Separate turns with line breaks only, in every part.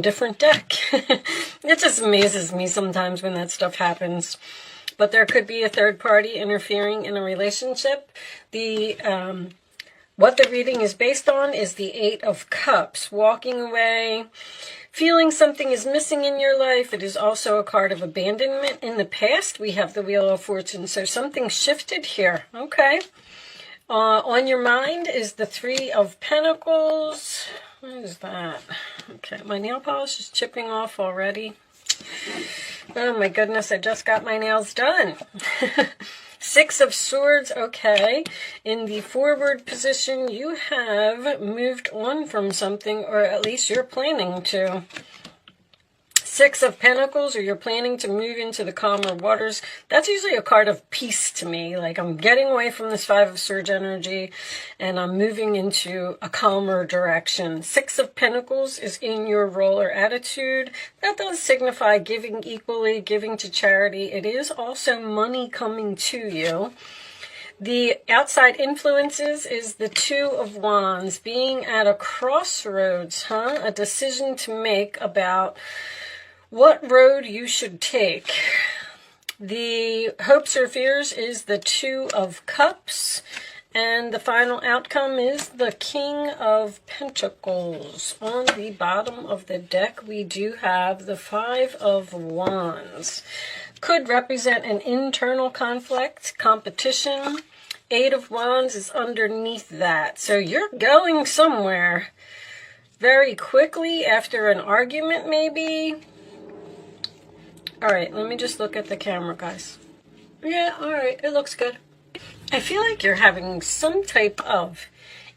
different deck. It just amazes me sometimes when that stuff happens. But there could be a third party interfering in a relationship. What the reading is based on is the Eight of Cups. Walking away, feeling something is missing in your life. It is also a card of abandonment. In the past, we have the Wheel of Fortune. So something shifted here. Okay. On your mind is the Three of Pentacles. What is that? Okay, my nail polish is chipping off already. Oh my goodness, I just got my nails done. Six of Swords, okay. In the forward position, you have moved on from something, or at least you're planning to. Six of Pentacles, or you're planning to move into the calmer waters. That's usually a card of peace to me. Like, I'm getting away from this Five of Swords energy, and I'm moving into a calmer direction. Six of Pentacles is in your role or attitude. That does signify giving equally, giving to charity. It is also money coming to you. The outside influences is the Two of Wands. Being at a crossroads, a decision to make about what road you should take. The hopes or fears is the Two of Cups. And the final outcome is the King of Pentacles. On the bottom of the deck, we do have the Five of Wands. Could represent an internal conflict, competition. Eight of Wands is underneath that. So you're going somewhere very quickly after an argument, maybe. All right, let me just look at the camera, guys. Yeah, all right, it looks good. I feel like you're having some type of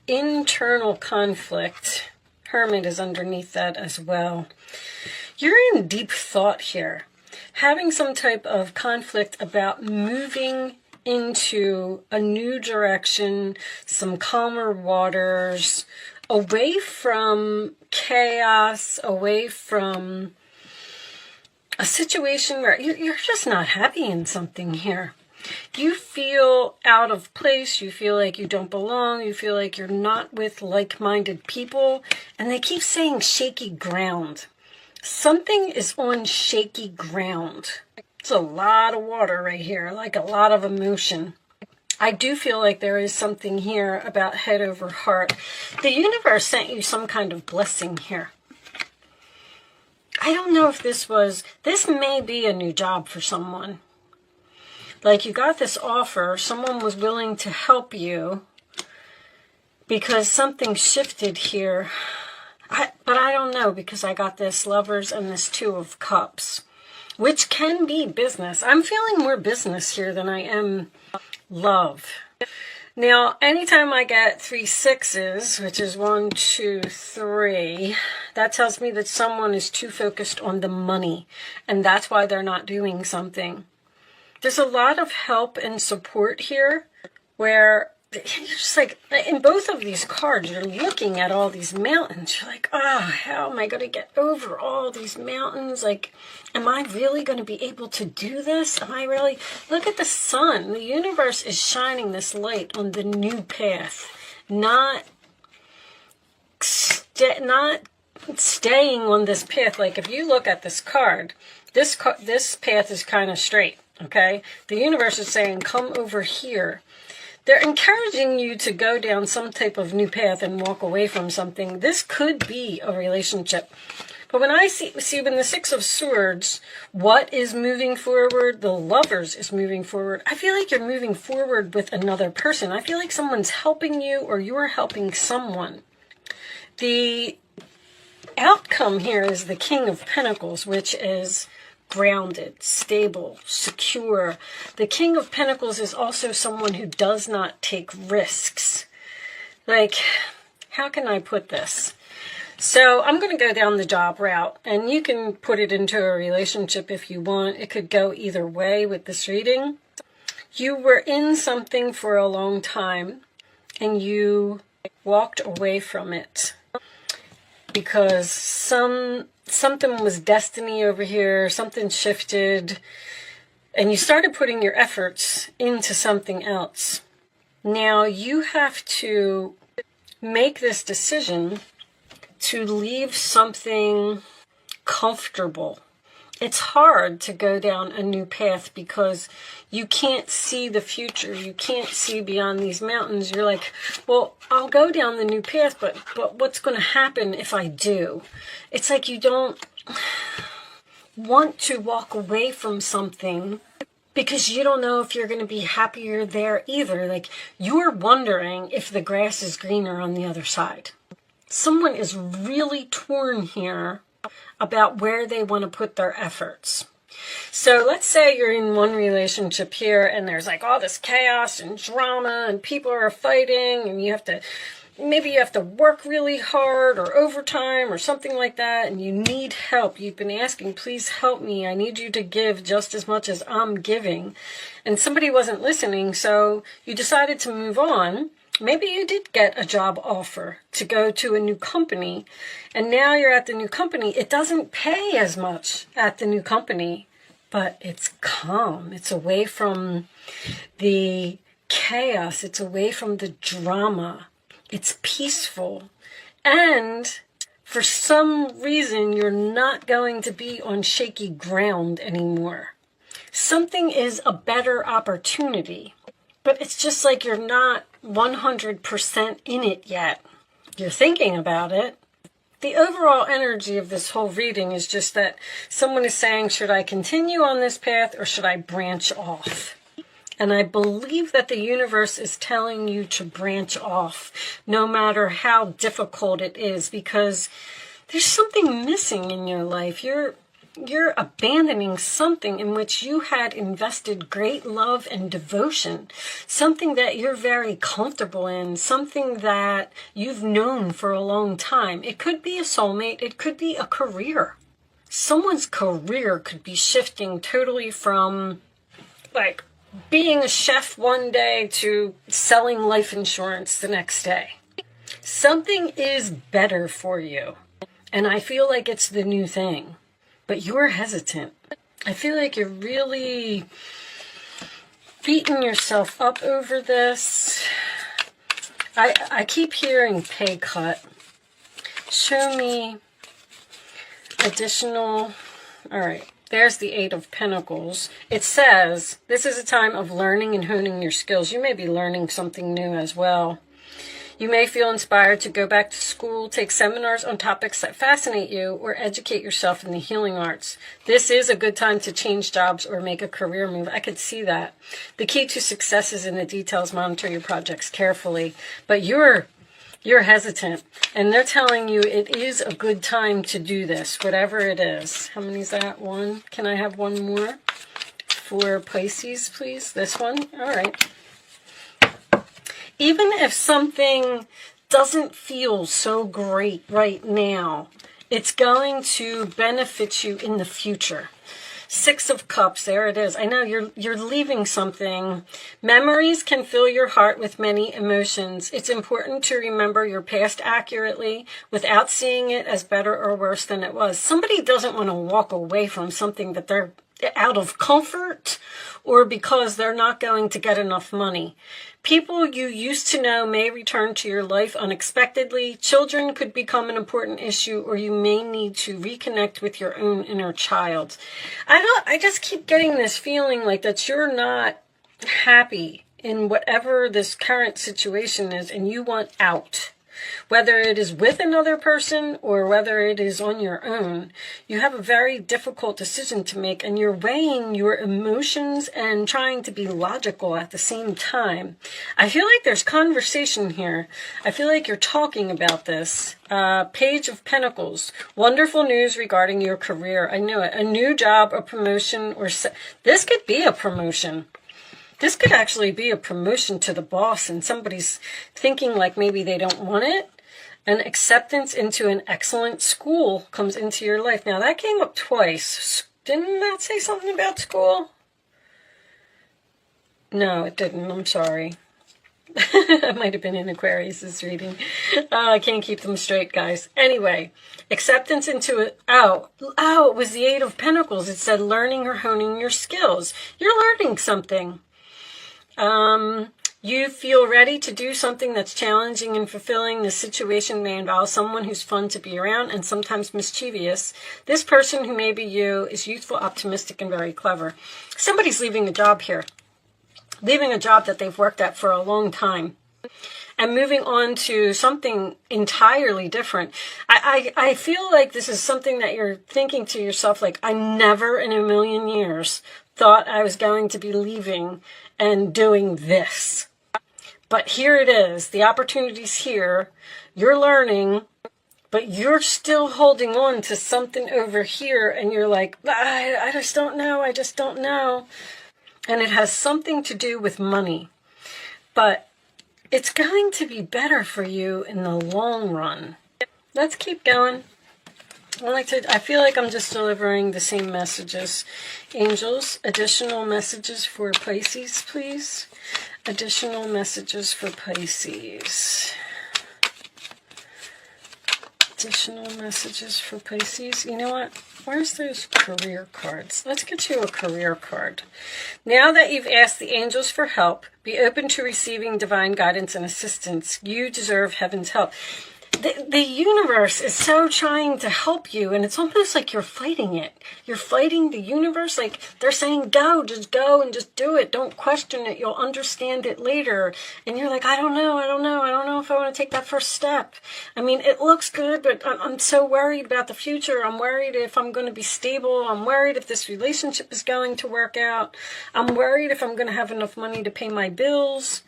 internal conflict. Hermit is underneath that as well. You're in deep thought here. Having some type of conflict about moving into a new direction, some calmer waters, away from chaos, away from a situation where you're just not happy in something here. You feel out of place. You feel like you don't belong. You feel like you're not with like-minded people. And they keep saying shaky ground. Something is on shaky ground. It's a lot of water right here, like a lot of emotion. I do feel like there is something here about head over heart. The universe sent you some kind of blessing here. I don't know if this may be a new job for someone. Like, you got this offer, someone was willing to help you because something shifted here. But I don't know, because I got this Lovers and this Two of Cups, which can be business. I'm feeling more business here than I am love. Now, anytime I get 3 6s, which is 1, 2, 3, that tells me that someone is too focused on the money, and that's why they're not doing something. There's a lot of help and support here, where you're just like, in both of these cards, you're looking at all these mountains. You're like, how am I going to get over all these mountains? Like, am I really going to be able to do this? Am I really? Look at the sun. The universe is shining this light on the new path, not staying on this path. Like, if you look at this card, this path is kind of straight, okay? The universe is saying, come over here. They're encouraging you to go down some type of new path and walk away from something. This could be a relationship. But when I see when the Six of Swords, what is moving forward? The Lovers is moving forward. I feel like you're moving forward with another person. I feel like someone's helping you, or you're helping someone. The outcome here is the King of Pentacles, which is grounded, stable, secure. The King of Pentacles is also someone who does not take risks. Like, how can I put this? So I'm going to go down the job route, and you can put it into a relationship if you want. It could go either way with this reading. You were in something for a long time, and you walked away from it because something was destiny over here, something shifted, and you started putting your efforts into something else. Now you have to make this decision to leave something comfortable. It's hard to go down a new path because you can't see the future. You can't see beyond these mountains. You're like, well, I'll go down the new path, but what's going to happen if I do? It's like you don't want to walk away from something because you don't know if you're going to be happier there either. Like, you're wondering if the grass is greener on the other side. Someone is really torn here about where they want to put their efforts. So let's say you're in one relationship here and there's like all this chaos and drama and people are fighting and maybe you have to work really hard or overtime or something like that, and you need help. You've been asking, please help me. I need you to give just as much as I'm giving. And somebody wasn't listening, so you decided to move on. Maybe you did get a job offer to go to a new company, and now you're at the new company. It doesn't pay as much at the new company, but it's calm. It's away from the chaos. It's away from the drama. It's peaceful. And for some reason, you're not going to be on shaky ground anymore. Something is a better opportunity. But it's just like you're not 100% in it yet. You're thinking about it. The overall energy of this whole reading is just that someone is saying, should I continue on this path or should I branch off? And I believe that the universe is telling you to branch off, no matter how difficult it is, because there's something missing in your life. You're abandoning something in which you had invested great love and devotion, something that you're very comfortable in, something that you've known for a long time. It could be a soulmate. It could be a career. Someone's career could be shifting totally from like being a chef one day to selling life insurance the next day. Something is better for you. And I feel like it's the new thing. But you're hesitant. I feel like you're really beating yourself up over this. I keep hearing pay cut. Show me additional. All right, there's the Eight of Pentacles. It says this is a time of learning and honing your skills. You may be learning something new as well. You may feel inspired to go back to school, take seminars on topics that fascinate you, or educate yourself in the healing arts. This is a good time to change jobs or make a career move. I could see that. The key to success is in the details. Monitor your projects carefully. But you're hesitant, and they're telling you it is a good time to do this, whatever it is. How many is that? One? Can I have one more for Pisces, please? This one? All right. Even if something doesn't feel so great right now, it's going to benefit you in the future. Six of Cups, there it is. I know you're leaving something. Memories can fill your heart with many emotions. It's important to remember your past accurately without seeing it as better or worse than it was. Somebody doesn't want to walk away from something that they're out of comfort or because they're not going to get enough money. People you used to know may return to your life unexpectedly. Children could become an important issue, or you may need to reconnect with your own inner child. I just keep getting this feeling like that you're not happy in whatever this current situation is, and you want out. Whether it is with another person or whether it is on your own, you have a very difficult decision to make, and you're weighing your emotions and trying to be logical at the same time. I feel like there's conversation here. I feel like you're talking about this. Page of Pentacles. Wonderful news regarding your career. I knew it. A new job, a promotion, or this could be a promotion. This could actually be a promotion to the boss, and somebody's thinking like maybe they don't want it. An acceptance into an excellent school comes into your life. Now, that came up twice. Didn't that say something about school? No, it didn't. I'm sorry. That might have been in Aquarius's reading. I can't keep them straight, guys. Anyway, acceptance into it. Oh, it was the Eight of Pentacles. It said learning or honing your skills. You're learning something. You feel ready to do something that's challenging and fulfilling. The situation may involve someone who's fun to be around and sometimes mischievous. This person, who may be you, is youthful, optimistic, and very clever. Somebody's leaving a job here. Leaving a job that they've worked at for a long time. And moving on to something entirely different. I feel like this is something that you're thinking to yourself, like, I never in a million years thought I was going to be leaving and doing this. But here it is. The opportunity's here. You're learning, but you're still holding on to something over here, and you're like, I just don't know. I just don't know. And it has something to do with money. But it's going to be better for you in the long run. Let's keep going. I feel like I'm just delivering the same messages. Angels, additional messages for Pisces, please. Additional messages for Pisces. Additional messages for Pisces. You know what? Where's those career cards? Let's get you a career card. Now that you've asked the angels for help, be open to receiving divine guidance and assistance. You deserve heaven's help. The universe is so trying to help you, and it's almost like you're fighting it. You're fighting the universe. Like, they're saying, go and just do it. Don't question it. You'll understand it later. And you're like, I don't know if I want to take that first step. I mean, it looks good, but I'm so worried about the future. I'm worried if I'm going to be stable. I'm worried if this relationship is going to work out. I'm worried if I'm going to have enough money to pay my bills.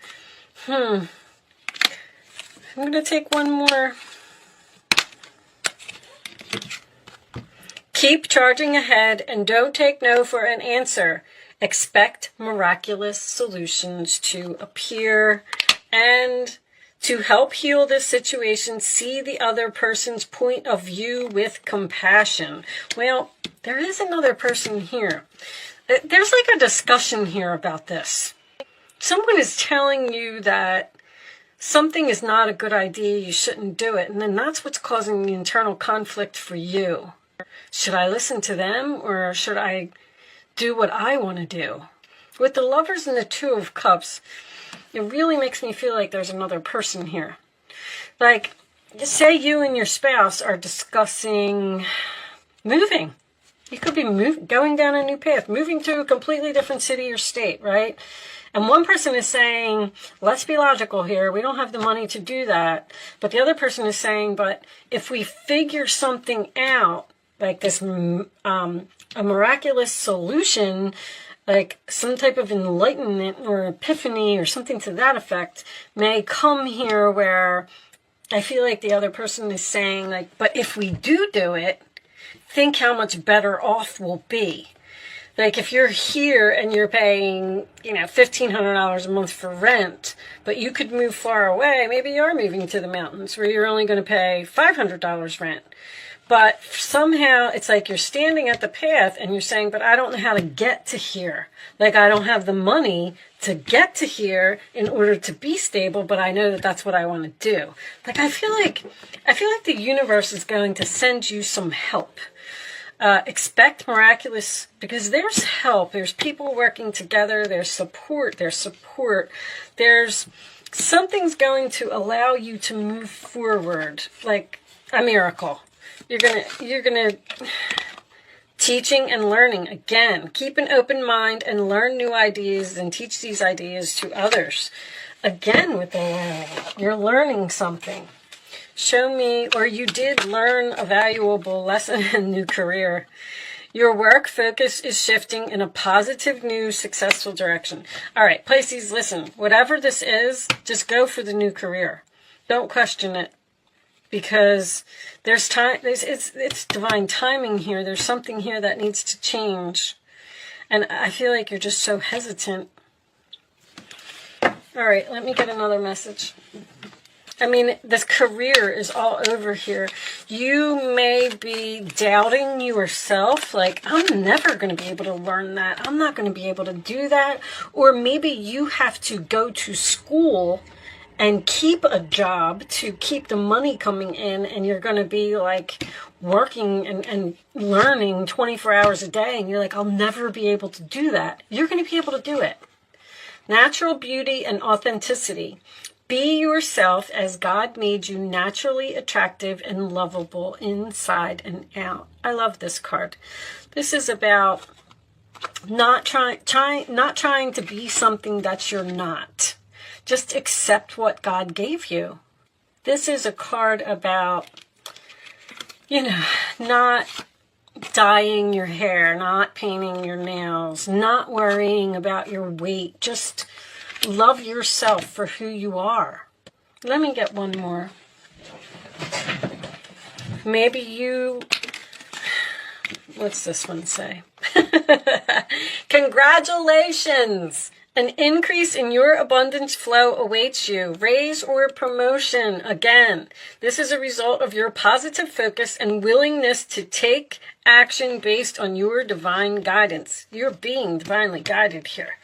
I'm going to take one more. Keep charging ahead and don't take no for an answer. Expect miraculous solutions to appear, and to help heal this situation, see the other person's point of view with compassion. Well, there is another person here. There's like a discussion here about this. Someone is telling you that something is not a good idea, you shouldn't do it. And then that's what's causing the internal conflict for you. Should I listen to them, or should I do what I want to do? With the Lovers and the Two of Cups, it really makes me feel like there's another person here. Like, say you and your spouse are discussing moving. You could be going down a new path, moving to a completely different city or state, right? And one person is saying, let's be logical here. We don't have the money to do that. But the other person is saying, but if we figure something out, like this, a miraculous solution, like some type of enlightenment or epiphany or something to that effect, may come here, where I feel like the other person is saying, like, but if we do it, think how much better off we'll be. Like, if you're here and you're paying, $1,500 a month for rent, but you could move far away, maybe you are moving to the mountains where you're only going to pay $500 rent. But somehow it's like you're standing at the path and you're saying, but I don't know how to get to here. Like, I don't have the money to get to here in order to be stable, but I know that that's what I want to do. Like, I feel like the universe is going to send you some help. Expect miraculous, because there's help. There's people working together. There's support. There's something's going to allow you to move forward, like a miracle. You're gonna teaching and learning. Again, keep an open mind and learn new ideas and teach these ideas to others. Again, with the learning, you're learning something. Show me, or you did learn a valuable lesson in a new career. Your work focus is shifting in a positive, new, successful direction. All right, Pisces, listen, whatever this is, just go for the new career. Don't question it, because there's time. It's divine timing here. There's something here that needs to change. And I feel like you're just so hesitant. All right, let me get another message. I mean, this career is all over here. You may be doubting yourself, like, I'm never going to be able to learn that. I'm not going to be able to do that. Or maybe you have to go to school and keep a job to keep the money coming in, and you're going to be like working and learning 24 hours a day, and you're like, I'll never be able to do that. You're going to be able to do it. Natural beauty and authenticity. Be yourself as God made you, naturally attractive and lovable inside and out. I love this card. This is about not trying to be something that you're not. Just accept what God gave you. This is a card about, not dyeing your hair, not painting your nails, not worrying about your weight. Just love yourself for who you are. Let me get one more. What's this one say? Congratulations! An increase in your abundance flow awaits you. Raise or promotion. Again, this is a result of your positive focus and willingness to take action based on your divine guidance. You're being divinely guided here.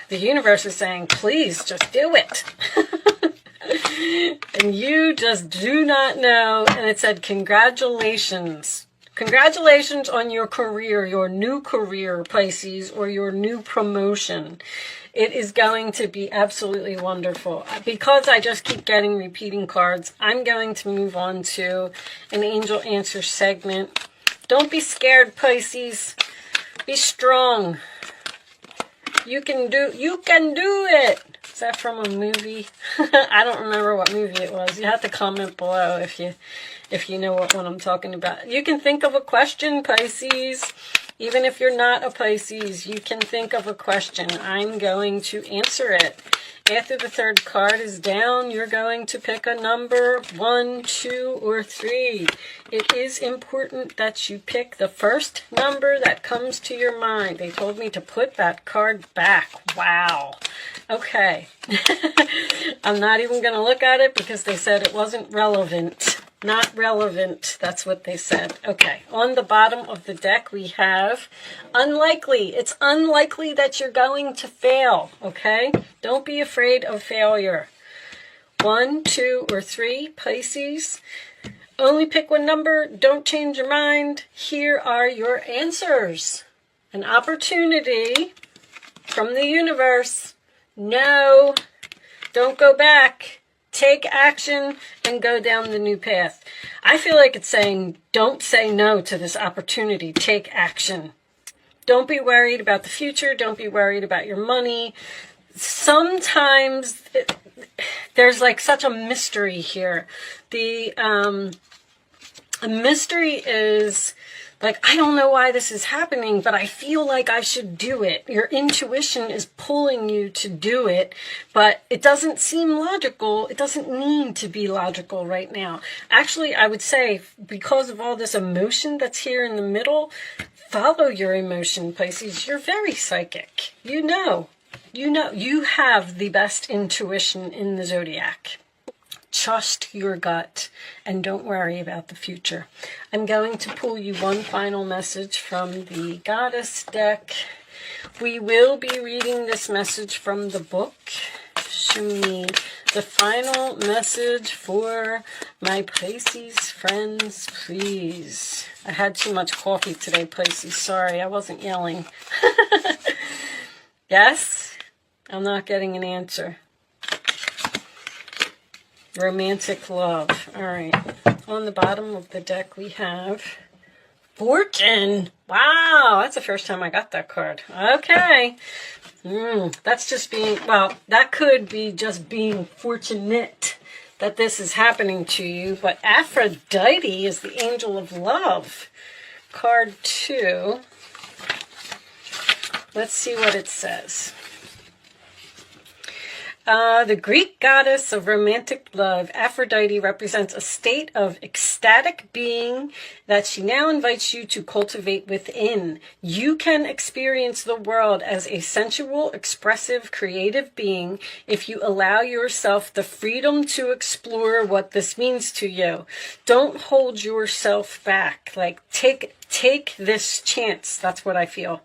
The universe is saying, please just do it. And you just do not know. And it said, congratulations. Congratulations on your career, your new career, Pisces, or your new promotion. It is going to be absolutely wonderful. Because I just keep getting repeating cards, I'm going to move on to an angel answer segment. Don't be scared, Pisces. Be strong. You can do it. Is that from a movie? I don't remember what movie it was. You have to comment below if you know what one I'm talking about. You can think of a question, Pisces. Even if you're not a Pisces, you can think of a question. I'm going to answer it. After the third card is down, you're going to pick a number 1, 2, or 3. It is important that you pick the first number that comes to your mind. They told me to put that card back. Wow. Okay. I'm not even going to look at it because they said it wasn't relevant. Not relevant. That's what they said. Okay. On the bottom of the deck, we have unlikely. It's unlikely that you're going to fail. Okay. Don't be afraid of failure. 1, 2, or 3, Pisces. Only pick one number. Don't change your mind. Here are your answers. An opportunity from the universe. No. Don't go back. Take action and go down the new path. I feel like it's saying, don't say no to this opportunity. Take action. Don't be worried about the future. Don't be worried about your money. Sometimes there's like such a mystery here. A mystery is like, I don't know why this is happening, but I feel like I should do it. Your intuition is pulling you to do it, but it doesn't seem logical. It doesn't need to be logical right now. Actually, I would say because of all this emotion that's here in the middle, follow your emotion, Pisces. You're very psychic. You have the best intuition in the zodiac. Trust your gut and don't worry about the future. I'm going to pull you one final message from the Goddess deck. We will be reading this message from the book. Show me the final message for my Pisces friends, please. I had too much coffee today, Pisces. Sorry, I wasn't yelling. Yes? I'm not getting an answer. Romantic love. All right. On the bottom of the deck, we have Fortune. Wow. That's the first time I got that card. Okay. That's just that could be just being fortunate that this is happening to you. But Aphrodite is the angel of love. Card 2. Let's see what it says. The Greek goddess of romantic love, Aphrodite, represents a state of ecstatic being that she now invites you to cultivate within. You can experience the world as a sensual, expressive, creative being if you allow yourself the freedom to explore what this means to you. Don't hold yourself back. Like, take take this chance. That's what I feel.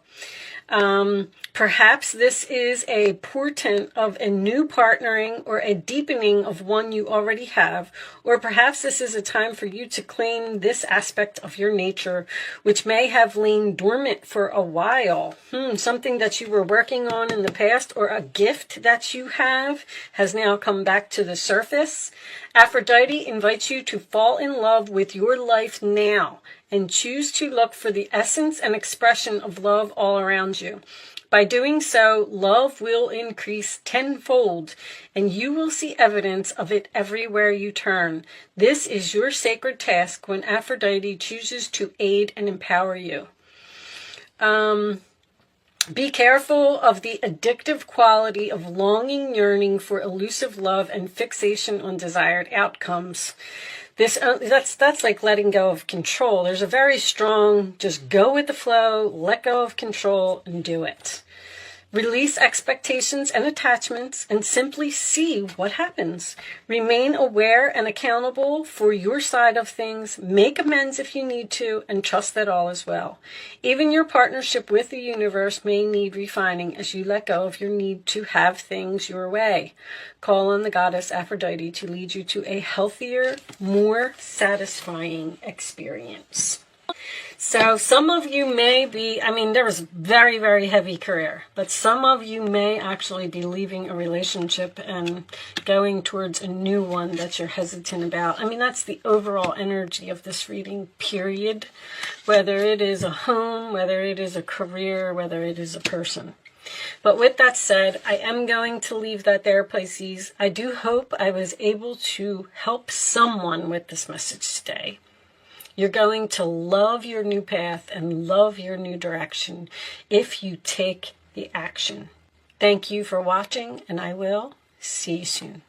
Perhaps this is a portent of a new partnering or a deepening of one you already have, or perhaps this is a time for you to claim this aspect of your nature, which may have lain dormant for a while. Something that you were working on in the past, or a gift that you have has now come back to the surface. Aphrodite invites you to fall in love with your life now and choose to look for the essence and expression of love all around you. By doing so, love will increase tenfold, and you will see evidence of it everywhere you turn. This is your sacred task when Aphrodite chooses to aid and empower you. Be careful of the addictive quality of longing, yearning for elusive love and fixation on desired outcomes. That's like letting go of control. There's a very strong, just go with the flow, let go of control, and do it. Release expectations and attachments and simply see what happens. Remain aware and accountable for your side of things. Make amends if you need to, and trust that all is well. Even your partnership with the universe may need refining as you let go of your need to have things your way. Call on the goddess Aphrodite to lead you to a healthier, more satisfying experience. So some of you may be, there was very, very heavy career, but some of you may actually be leaving a relationship and going towards a new one that you're hesitant about. That's the overall energy of this reading, period. Whether it is a home, whether it is a career, whether it is a person. But with that said, I am going to leave that there, Pisces. I do hope I was able to help someone with this message today. You're going to love your new path and love your new direction if you take the action. Thank you for watching, and I will see you soon.